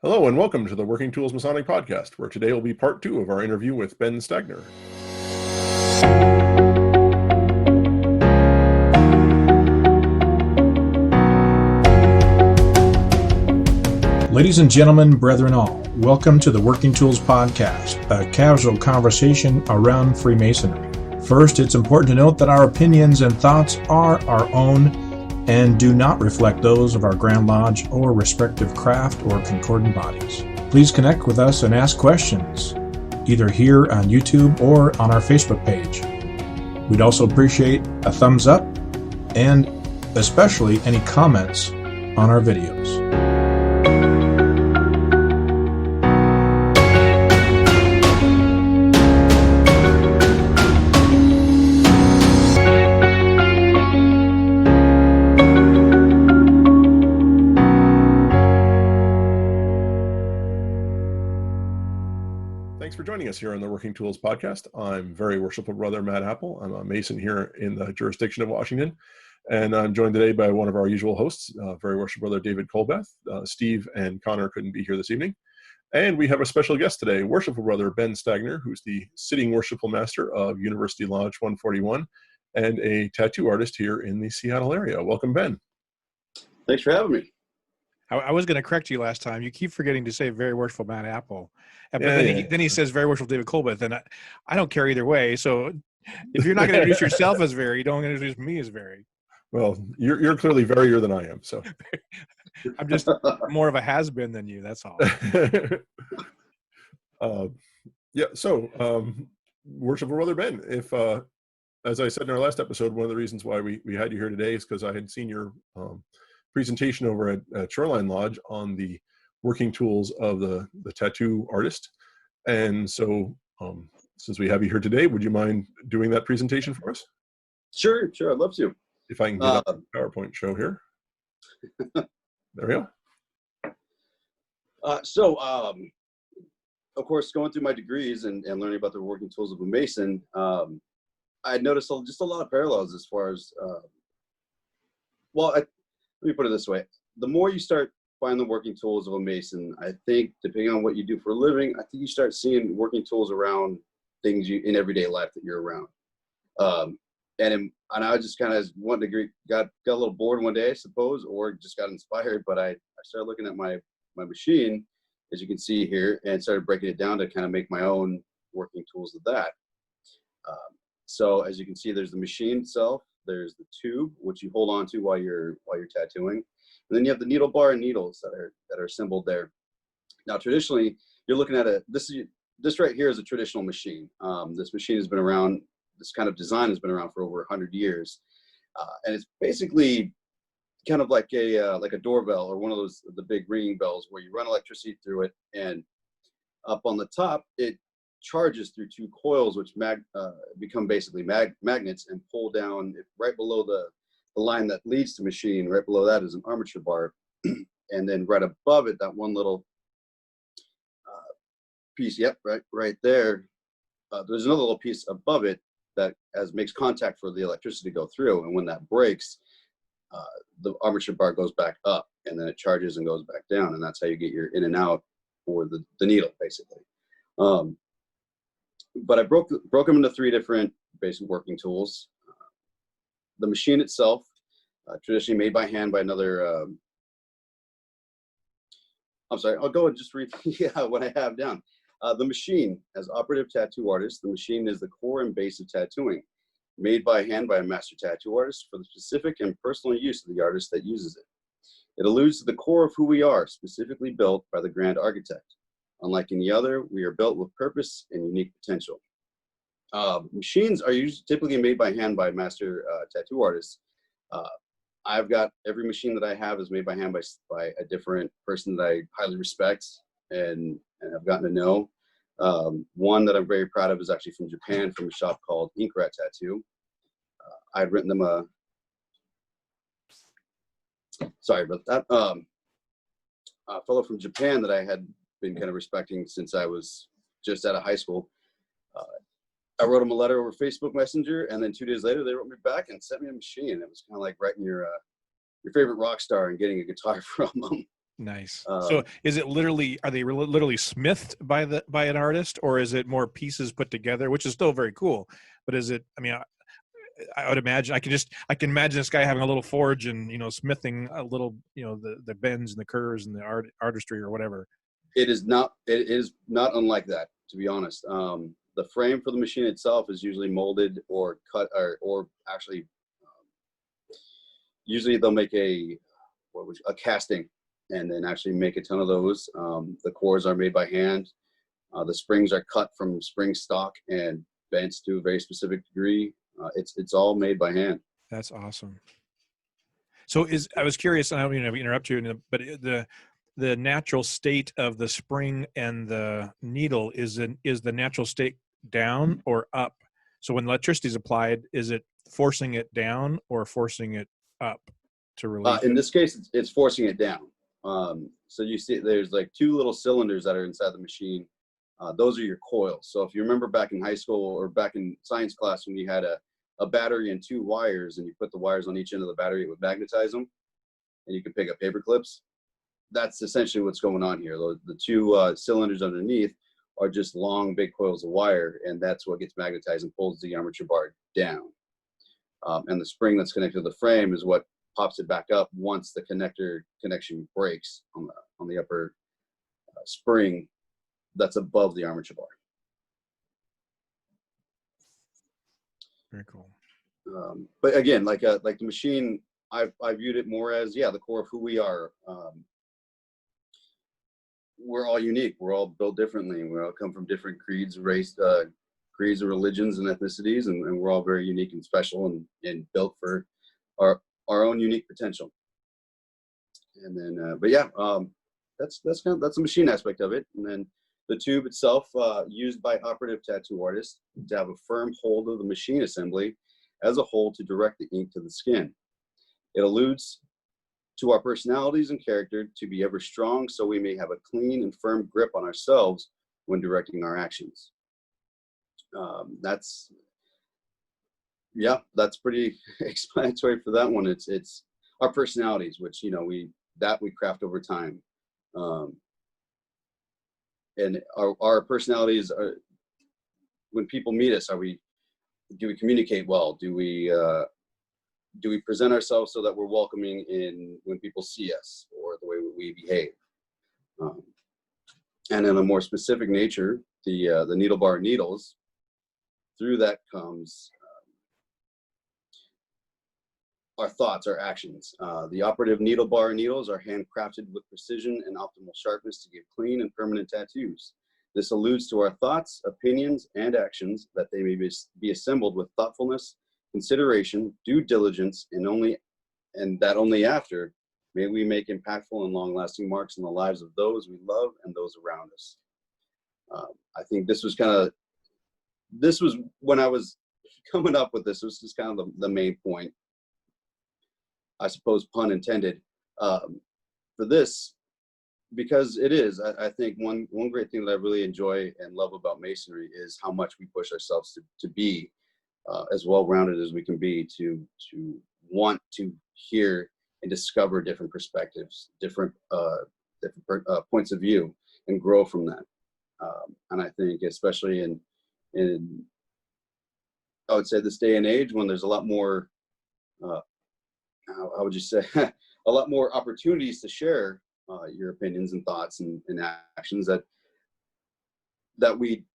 Hello and welcome to the Working Tools Masonic Podcast, where today will be part 2 of our interview with Ben Stagner. Ladies and gentlemen, brethren all, welcome to the Working Tools Podcast, a casual conversation around Freemasonry. First, it's important to note that our opinions and thoughts are our own and do not reflect those of our Grand Lodge or respective craft or concordant bodies. Please connect with us and ask questions, either here on YouTube or on our Facebook page. We'd also appreciate a thumbs up and especially any comments on our videos. Thanks for joining us here on the Working Tools Podcast. I'm very worshipful brother Matt Appel. I'm a Mason here in the jurisdiction of Washington, and I'm joined today by one of our usual hosts, very worshipful brother David Colbeth. Steve and Connor couldn't be here this evening. And we have a special guest today, worshipful brother Ben Stagner, who's the sitting worshipful master of University Lodge 141 and a tattoo artist here in the Seattle area. Welcome, Ben. Thanks for having me. I was going to correct you last time. You keep forgetting to say very worshipful Matt Apple. But Yeah, then he says very worshipful David Colbeth, and I don't care either way. So if you're not going to introduce yourself as very, don't introduce me as very. Well, you're clearly verier than I am, so. I'm just more of a has-been than you, that's all. Worshipful brother Ben, if as I said in our last episode, one of the reasons why we had you here today is because I had seen your presentation over at Shoreline Lodge on the working tools of the tattoo artist. And so since we have you here today, would you mind doing that presentation for us? Sure, I'd love to. If I can get up the PowerPoint show here. There we go. Of course, going through my degrees and learning about the working tools of a Mason, I noticed just a lot of parallels as far as, let me put it this way. The more you start finding the working tools of a Mason, I think, depending on what you do for a living, I think you start seeing working tools around things in everyday life that you're around. And I just kind of wanted to got a little bored one day, I suppose, or just got inspired. But I started looking at my machine, as you can see here, and started breaking it down to kind of make my own working tools of that. So as you can see, there's the machine itself. There's the tube, which you hold on to while you're tattooing, and then you have the needle bar and needles that are assembled there. Now, traditionally, you're looking at this right here is a traditional machine. This machine has been around. This kind of design has been around for over 100 years, and it's basically kind of like a doorbell or one of the big ringing bells where you run electricity through it, and up on the top it charges through two coils which become basically magnets and pull down right below the line that leads to machine. Right below that is an armature bar, and then right above it, that one little piece, right there, there's another little piece above it that makes contact for the electricity to go through, and when that breaks, the armature bar goes back up, and then it charges and goes back down, and that's how you get your in and out for the needle, basically. But I broke them into 3 different basic working tools. The machine itself, traditionally made by hand by another. I'm sorry, I'll go and just read what I have down. The machine, as operative tattoo artist, the machine is the core and base of tattooing, made by hand by a master tattoo artist for the specific and personal use of the artist that uses it. It alludes to the core of who we are, specifically built by the grand architect. Unlike any other, we are built with purpose and unique potential. Machines are typically made by hand by master tattoo artists. I've got every machine that I have is made by hand by a different person that I highly respect and I've gotten to know. One that I'm very proud of is actually from Japan, from a shop called Ink Rat Tattoo. I'd written them sorry about that. A fellow from Japan that I had been kind of respecting since I was just out of high school. I wrote them a letter over Facebook Messenger, and then 2 days later, they wrote me back and sent me a machine. It was kind of like writing your favorite rock star and getting a guitar from them. Nice. So is it literally, are they literally smithed by an artist, or is it more pieces put together, which is still very cool, but is it, I mean, I would imagine, I can imagine this guy having a little forge and, smithing a little, the bends and the curves and the artistry or whatever. It is not unlike that, to be honest. The frame for the machine itself is usually molded or cut, or actually, usually they'll make a casting, and then actually make a ton of those. The cores are made by hand. The springs are cut from spring stock and bent to a very specific degree. It's all made by hand. That's awesome. So I was curious, and I don't mean to interrupt you, but the natural state of the spring and the needle is the natural state down or up? So when electricity is applied, is it forcing it down or forcing it up to release? In this case, it's forcing it down. So you see, there's like two little cylinders that are inside the machine. Those are your coils. So if you remember back in high school or back in science class when you had a battery and two wires, and you put the wires on each end of the battery, it would magnetize them, and you could pick up paper clips. That's essentially what's going on here. The two cylinders underneath are just long, big coils of wire, and that's what gets magnetized and pulls the armature bar down. And the spring that's connected to the frame is what pops it back up once the connection breaks on the upper spring that's above the armature bar. Very cool. But again, like the machine, I viewed it more as, the core of who we are. We're all unique. We're all built differently. We all come from different creeds, race, creeds, religions, and ethnicities, and we're all very unique and special and built for our own unique potential. And then, that's the machine aspect of it. And then the tube itself, used by operative tattoo artists to have a firm hold of the machine assembly as a whole to direct the ink to the skin. It alludes to our personalities and character to be ever strong, so we may have a clean and firm grip on ourselves when directing our actions. That's pretty explanatory for that one. It's our personalities, which we craft over time. And our personalities are, when people meet us, do we communicate well? Do we present ourselves so that we're welcoming in when people see us, or the way we behave? And in a more specific nature, the needle bar needles, through that comes our thoughts, our actions. The operative needle bar needles are handcrafted with precision and optimal sharpness to give clean and permanent tattoos. This alludes to our thoughts, opinions, and actions, that they may be assembled with thoughtfulness, consideration, due diligence, and that only after may we make impactful and long-lasting marks in the lives of those we love and those around us. I think this was when I was coming up with this was kind of the main point, I suppose, pun intended, for this, because it is, I think one great thing that I really enjoy and love about Masonry is how much we push ourselves to be as well-rounded as we can be, to want to hear and discover different perspectives, different points of view, and grow from that. And I think especially in I would say this day and age, when there's a lot more, how would you say, a lot more opportunities to share your opinions and thoughts and actions, that we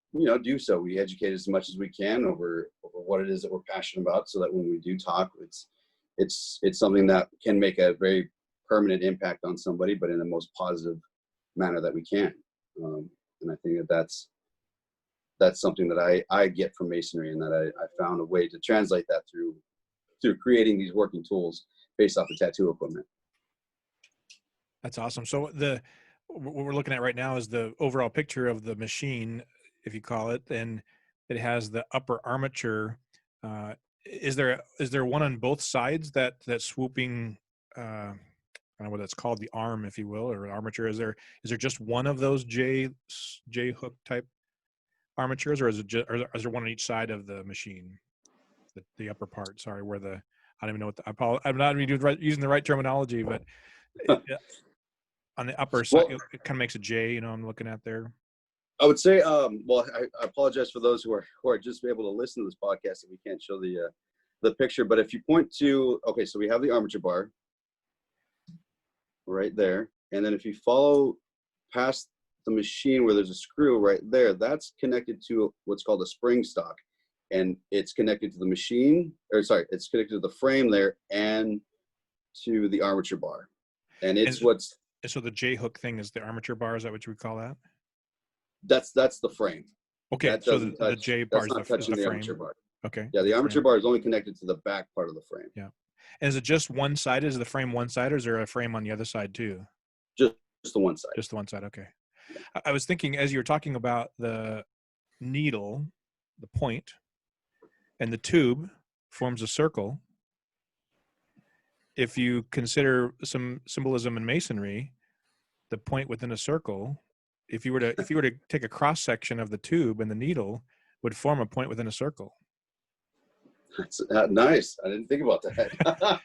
do so. We educate as much as we can over what it is that we're passionate about, so that when we do talk, it's something that can make a very permanent impact on somebody, but in the most positive manner that we can. And I think that's something that I get from Masonry, and that I found a way to translate that through creating these working tools based off of tattoo equipment. That's awesome. So what we're looking at right now is the overall picture of the machine, if you call it, and it has the upper armature. Is there one on both sides, that swooping, I don't know what that's called, the arm, if you will, or armature? Is there just one of those J hook type armatures, or is there one on each side of the machine, the upper part? Sorry, where I don't even know I'm not using the right terminology, but On the upper side, Well, it kind of makes a J, you know, I'm looking at there. I would say, well, I apologize for those who are just able to listen to this podcast and we can't show the picture. But if you point to, okay, so we have the armature bar right there, and then if you follow past the machine where there's a screw right there, that's connected to what's called a spring stock, and it's connected to the machine, or sorry, it's connected to the frame there and to the armature bar, and it's what's. So the J hook thing is the armature bar. Is that what you would call that? That's the frame. Okay, That so doesn't the touch, J bar that's is not the touching the frame. armature bar. Okay. Yeah, the armature bar is only connected to the back part of the frame. Yeah. And is it just one side? Is the frame one side, or is there a frame on the other side too? Just the one side. Just the one side. Okay. I was thinking as you were talking about the needle, the point, and the tube forms a circle. If you consider some symbolism in masonry, the point within a circle, if you were to take a cross section of the tube and the needle, would form a point within a circle. That's nice. I didn't think about that.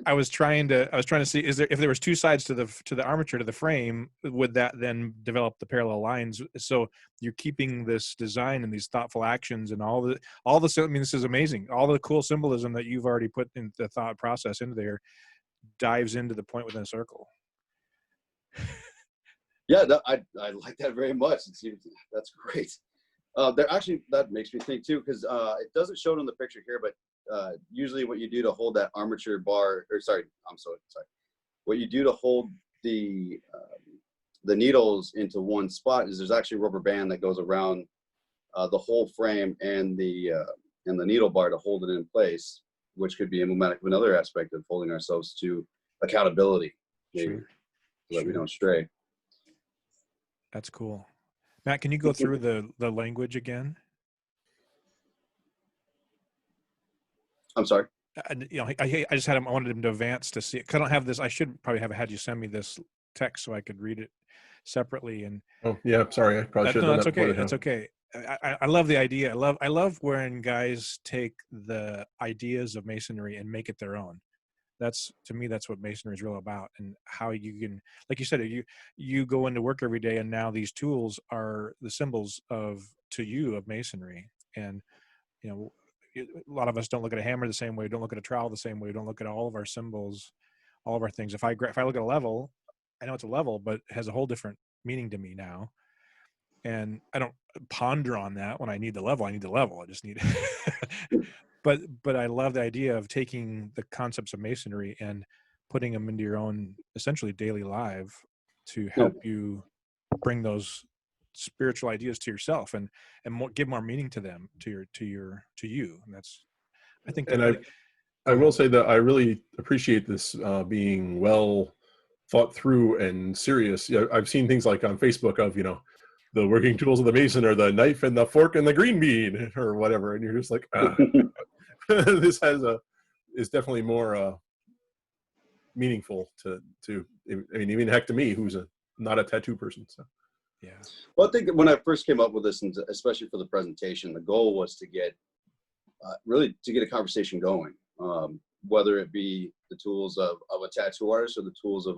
I was trying to see if there was two sides to the armature to the frame, would that then develop the parallel lines? So you're keeping this design and these thoughtful actions and all the I mean, this is amazing. All the cool symbolism that you've already put in the thought process into there dives into the point within a circle. Yeah, I like that very much. That's great. That makes me think too, because it doesn't show it on the picture here, but usually what you do to hold that armature bar, what you do to hold the needles into one spot is there's actually a rubber band that goes around the whole frame and the needle bar to hold it in place, which could be emblematic of another aspect of holding ourselves to accountability, maybe, so that we don't stray. That's cool. Matt, can you go through the language again? I'm sorry. I just I wanted him to advance to see it. 'Cause I don't have this. I should probably have had you send me this text so I could read it separately. And oh yeah, sorry, I probably should have done that. Okay. That's okay. I love the idea. I love when guys take the ideas of masonry and make it their own. To me, that's what masonry is really about, and how you can, like you said, you go into work every day, and now these tools are the symbols of masonry. And a lot of us don't look at a hammer the same way, don't look at a trowel the same way, don't look at all of our symbols, all of our things. If I look at a level, I know it's a level, but it has a whole different meaning to me now. And I don't ponder on that when I need the level. I just need it. But I love the idea of taking the concepts of masonry and putting them into your own essentially daily life to help you bring those spiritual ideas to yourself and give more meaning to them, to you. And that's, I think that. And I will say that I really appreciate this being well thought through and serious. I've seen things like on Facebook of, the working tools of the mason are the knife and the fork and the green bean or whatever. And you're just like, this is definitely more meaningful to even heck to me, who's not a tattoo person. So yeah. Well, I think when I first came up with this, and especially for the presentation, the goal was to get really to get a conversation going, whether it be the tools of a tattoo artist or the tools of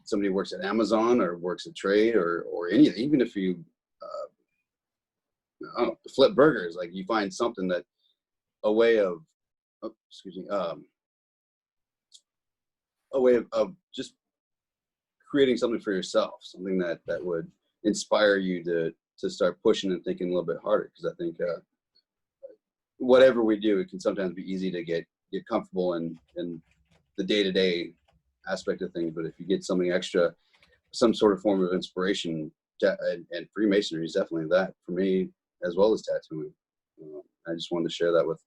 somebody who works at Amazon or works at trade or anything. Even if you I don't know, flip burgers, like you find something that a way of just creating something for yourself, something that would inspire you to start pushing and thinking a little bit harder. Because I think whatever we do, it can sometimes be easy to get comfortable in the day-to-day aspect of things. But if you get something extra, some sort of form of inspiration, and Freemasonry is definitely that for me, as well as tattooing. I just wanted to share that with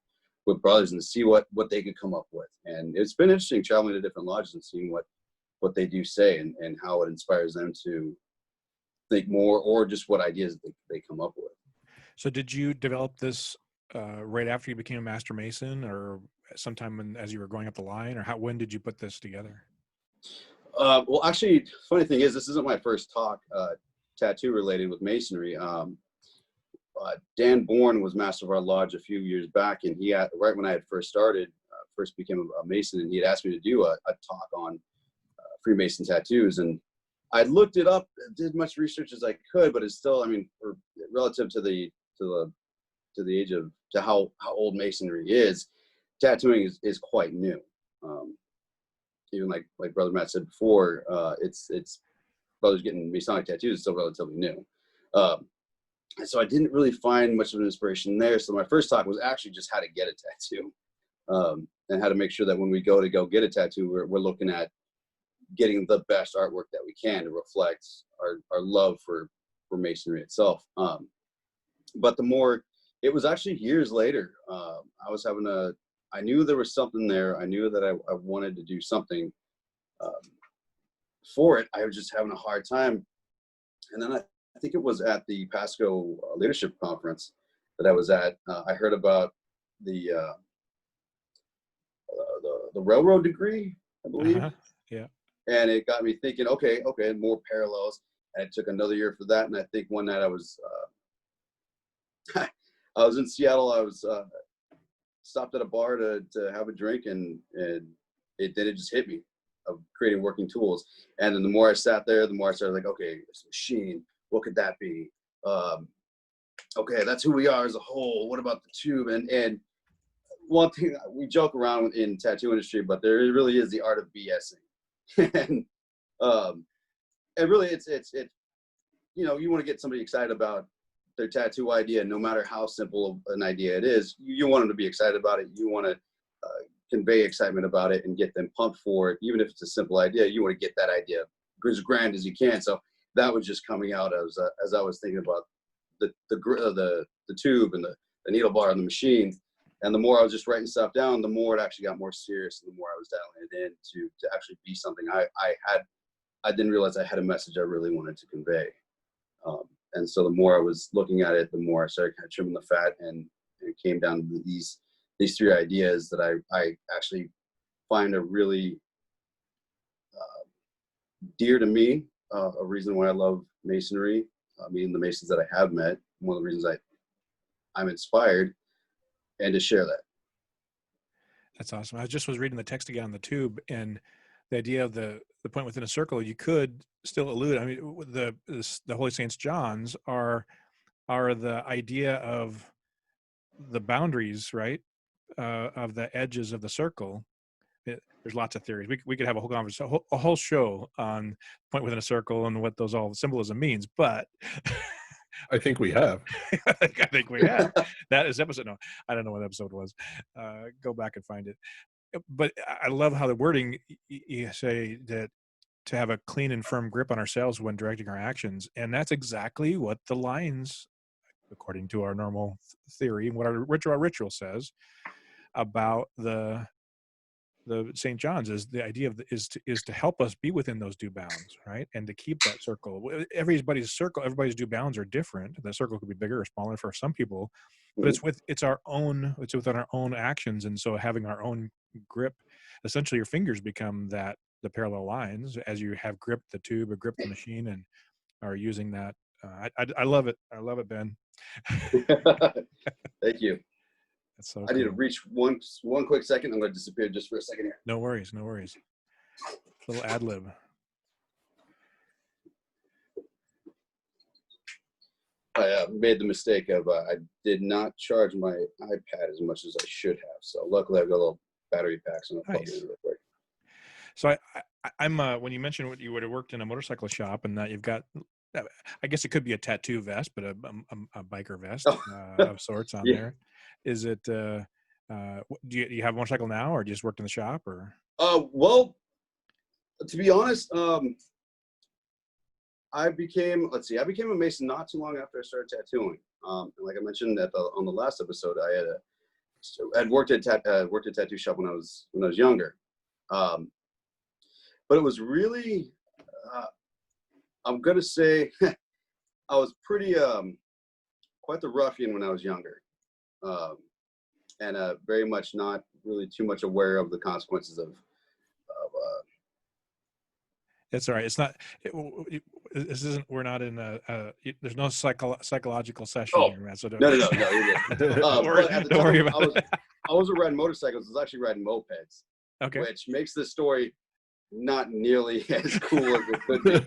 brothers and to see what they could come up with. And it's been interesting traveling to different lodges and seeing what they do say and how it inspires them to think more, or just what ideas they come up with. So did you develop this right after you became a master mason, or sometime as you were going up the line, or when did you put this together? Well, actually, funny thing is, this isn't my first talk tattoo related with masonry. Dan Bourne was master of our lodge a few years back, and he had, right when I had first started, first became a mason, and he had asked me to do a talk on Freemason tattoos, and I looked it up, did much research as I could, but it's still, I mean, relative to the age of, to how old Masonry is, tattooing is quite new. Even like Brother Matt said before, it's brothers getting Masonic tattoos is still relatively new. And so I didn't really find much of an inspiration there. So my first talk was actually just how to get a tattoo, and how to make sure that when we go get a tattoo, we're looking at getting the best artwork that we can to reflect our love for Masonry itself. But the more, it was actually years later, I knew there was something there. I knew that I wanted to do something for it. I was just having a hard time. And then I think it was at the Pasco Leadership Conference that I was at. I heard about the railroad degree, I believe. Yeah. And it got me thinking, okay, more parallels. And it took another year for that. And I think one night I was I was in Seattle. I was stopped at a bar to have a drink, and it just hit me of creating working tools. And then the more I sat there, the more I started like, okay, this machine, what could that be? Okay, that's who we are as a whole. What about the tube? And one thing, we joke around in tattoo industry, but there really is the art of BSing. And really it's you know, you want to get somebody excited about their tattoo idea, no matter how simple an idea it is. You want them to be excited about it. You want to convey excitement about it and get them pumped for it. Even if it's a simple idea, you want to get that idea as grand as you can. So that was just coming out as I was thinking about the tube and the needle bar and the machine. And the more I was just writing stuff down, the more it actually got more serious, and the more I was dialing it in to actually be something I didn't realize I had a message I really wanted to convey. And so the more I was looking at it, the more I started kind of trimming the fat, and it came down to these three ideas that I actually find are really dear to me. A reason why I love Masonry, meeting the Masons that I have met, one of the reasons I'm inspired, and to share that. That's awesome. I just was reading the text again on the tube, and the idea of the point within a circle, you could still allude. I mean, the Holy Saints Johns are the idea of the boundaries, right? Of the edges of the circle. There's lots of theories. We could have a whole conversation, a whole show on point within a circle and what those all symbolism means. But I think we have. I think we have. That is episode. No, I don't know what episode was. Go back and find it. But I love how the wording, you say that to have a clean and firm grip on ourselves when directing our actions. And that's exactly what the lines, according to our normal theory, and what our ritual says about the St. John's, is the idea of is to help us be within those due bounds, right? And to keep that circle. Everybody's due bounds are different. The circle could be bigger or smaller for some people, but it's within our own actions. And so having our own grip, essentially your fingers become the parallel lines as you have gripped the tube or gripped the machine and are using that. I love it. I love it, Ben. Thank you. That's so I need to reach one quick second. I'm going to disappear just for a second here. No worries. Little ad lib. I made the mistake of I did not charge my iPad as much as I should have. So luckily I've got a little battery pack, so I'll plug it in real quick. So I'm when you mentioned what you would have worked in a motorcycle shop, and that you've got, I guess it could be a tattoo vest, but a biker vest of sorts on there. Is it? Do you have a motorcycle now, or do you just worked in the shop, or? Well, to be honest, I became a Mason not too long after I started tattooing. And like I mentioned on the last episode, I had worked at a tattoo shop when I was younger. But it was really, I'm gonna say, I was pretty quite the ruffian when I was younger, and very much not really too much aware of the consequences of. It's all right. It's not. This isn't. We're not in a. There's no psychological session here, man. So No. You're good. Don't worry about it. I wasn't riding motorcycles. I was actually riding mopeds. Okay. Which makes this story not nearly as cool as it could be.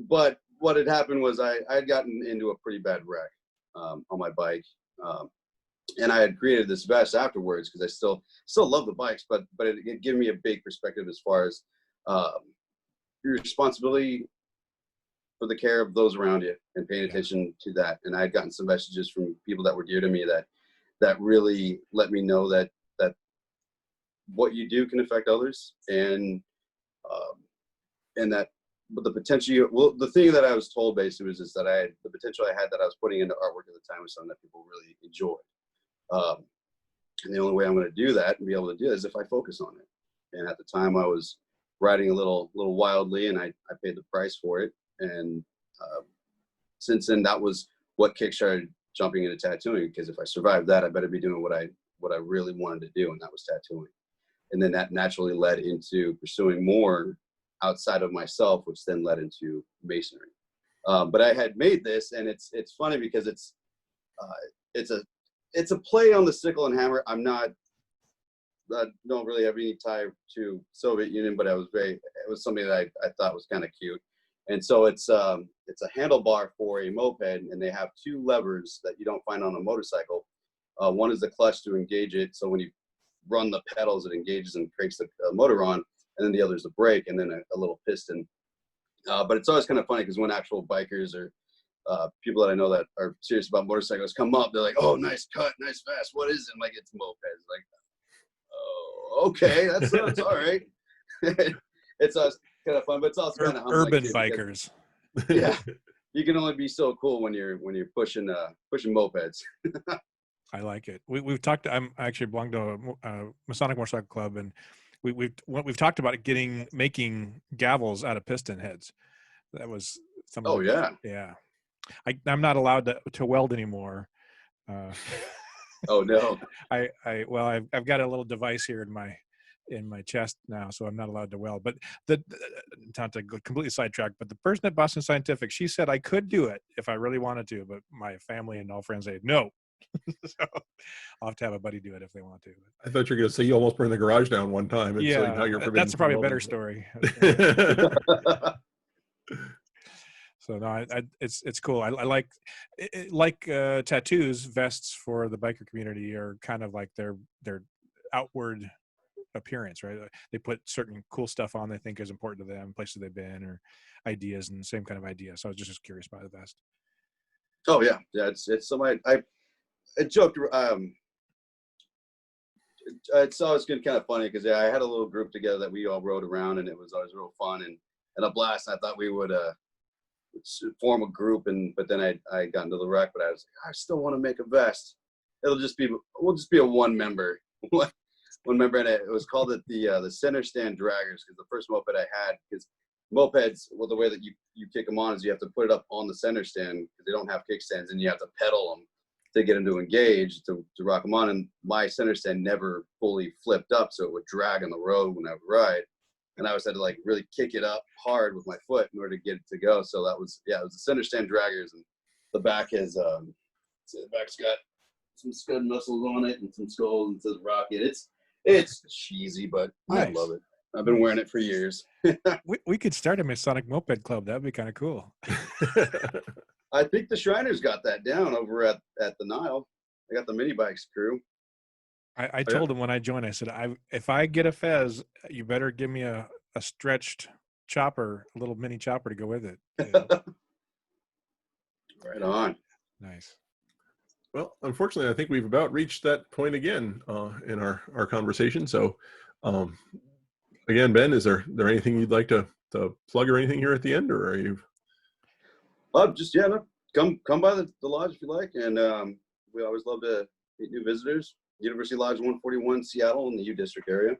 But what had happened was I had gotten into a pretty bad wreck on my bike. And I had created this vest afterwards because I still love the bikes, but it gave me a big perspective as far as your responsibility for the care of those around you and paying attention to that. And I had gotten some messages from people that were dear to me that really let me know that what you do can affect others, and that the potential, the thing that I was told basically was that the potential I had that I was putting into artwork at the time was something that people really enjoyed. And the only way I'm going to do that and be able to do it is if I focus on it. And at the time I was riding a little wildly, and I paid the price for it. And since then, that was what kickstarted jumping into tattooing, because if I survived that, I better be doing what I really wanted to do, and that was tattooing. And then that naturally led into pursuing more outside of myself, which then led into masonry. But I had made this, and it's funny because it's a play on the sickle and hammer. I don't really have any tie to Soviet Union, but it was something that I thought was kind of cute. And so it's a handlebar for a moped, and they have two levers that you don't find on a motorcycle. One is the clutch to engage it, so when you run the pedals, it engages and cranks the motor on, and then the other is the brake, and then a little piston. But it's always kind of funny because when actual bikers or people that I know that are serious about motorcycles come up, they're like, "Oh, nice cut, nice vest. What is it?" I'm like, "It's mopeds." Like, oh, okay, that's all right. It's kind of fun, but it's also kind of urban bikers. Yeah, you can only be so cool when you're pushing mopeds. I like it. We've talked. I'm actually belong to a Masonic motorcycle club, and we've talked about making gavels out of piston heads. That was something. Oh yeah, yeah. I'm not allowed to weld anymore. Oh no. I've got a little device here in my chest now, so I'm not allowed to weld. But not to go completely sidetrack, but the person at Boston Scientific, she said I could do it if I really wanted to, but my family and all friends say no. So I'll have to have a buddy do it if they want to. I thought you were going to say you almost burned the garage down one time, and so now you're forbidden. That's probably a better story. So no, it's cool. I like tattoos. Vests for the biker community are kind of like their outward appearance, right? They put certain cool stuff on they think is important to them, places they've been, or ideas, and the same kind of idea. So I was just curious about the vest. Oh yeah, it's somebody I joked. It's always been kind of funny because I had a little group together that we all rode around, and it was always real fun and a blast. And I thought we would form a group, but then I got into the wreck, but I was like, I still want to make a vest. We'll just be a one member, and it was called the center stand draggers, because the first moped I had, because mopeds, well, the way that you kick them on is you have to put it up on the center stand because they don't have kickstands, and you have to pedal them to get them to engage to rock them on. And my center stand never fully flipped up, so it would drag on the road when I would ride. And I always had to like really kick it up hard with my foot in order to get it to go. So it was the center stand draggers, and the back has the back's got some scud muscles on it and some skulls, and it says rocket. It's cheesy, but nice. I love it. I've been wearing it for years. we could start a Masonic moped club. That'd be kind of cool. I think the Shriners got that down over at the Nile. I got the mini bikes crew. I told him when I joined, I said, if I get a Fez, you better give me a stretched chopper, a little mini chopper to go with it. Right on. Nice. Well, unfortunately, I think we've about reached that point again in our conversation. So, again, Ben, is there anything you'd like to plug or anything here at the end, or are you? Come by the lodge if you like, and we always love to meet new visitors. University Lodge 141, Seattle, in the U District area.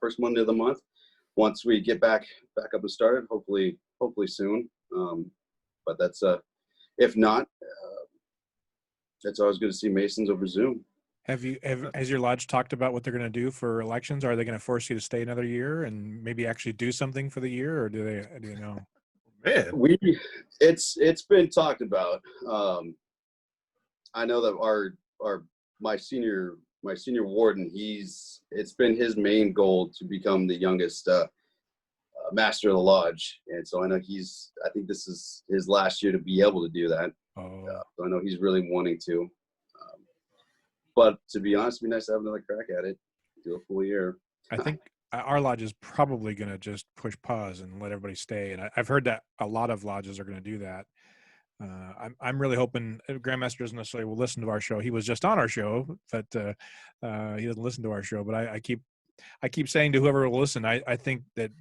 First Monday of the month. Once we get back up and started, hopefully soon. But that's if not, it's always good to see Masons over Zoom. Has your lodge talked about what they're going to do for elections? Are they going to force you to stay another year and maybe actually do something for the year, or do they know? Man, it's been talked about. I know that my senior my senior warden, it's been his main goal to become the youngest master of the lodge. And so I know I think this is his last year to be able to do that. So I know he's really wanting to. But to be honest, it'd be nice to have another crack at it, do a full year. I think our lodge is probably going to just push pause and let everybody stay. And I've heard that a lot of lodges are going to do that. I'm really hoping Grandmaster doesn't necessarily will listen to our show. He was just on our show, but he doesn't listen to our show. But I keep saying to whoever will listen, I think that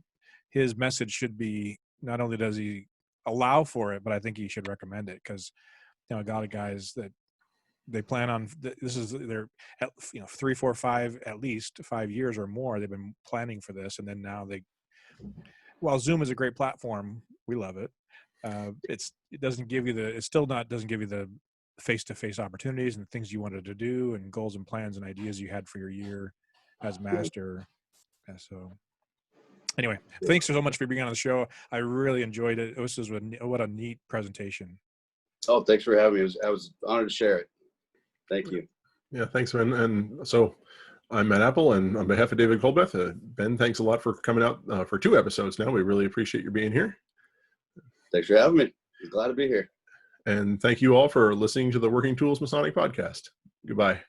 his message should be, not only does he allow for it, but I think he should recommend it, because a lot of guys that they plan on, this is their 3, 4, 5, at least 5 years or more, they've been planning for this, and then now while Zoom is a great platform, we love it. It doesn't give you the face-to-face opportunities and things you wanted to do and goals and plans and ideas you had for your year as master. And so anyway, thanks so much for being on the show. I really enjoyed it. What a neat presentation. Oh, thanks for having me. I was honored to share it. Thank you. Yeah, thanks, Ben. And so I'm Matt Appel, and on behalf of David Colbeth, Ben, thanks a lot for coming out for 2 episodes now. We really appreciate your being here. Thanks for having me. I'm glad to be here. And thank you all for listening to the Working Tools Masonic Podcast. Goodbye.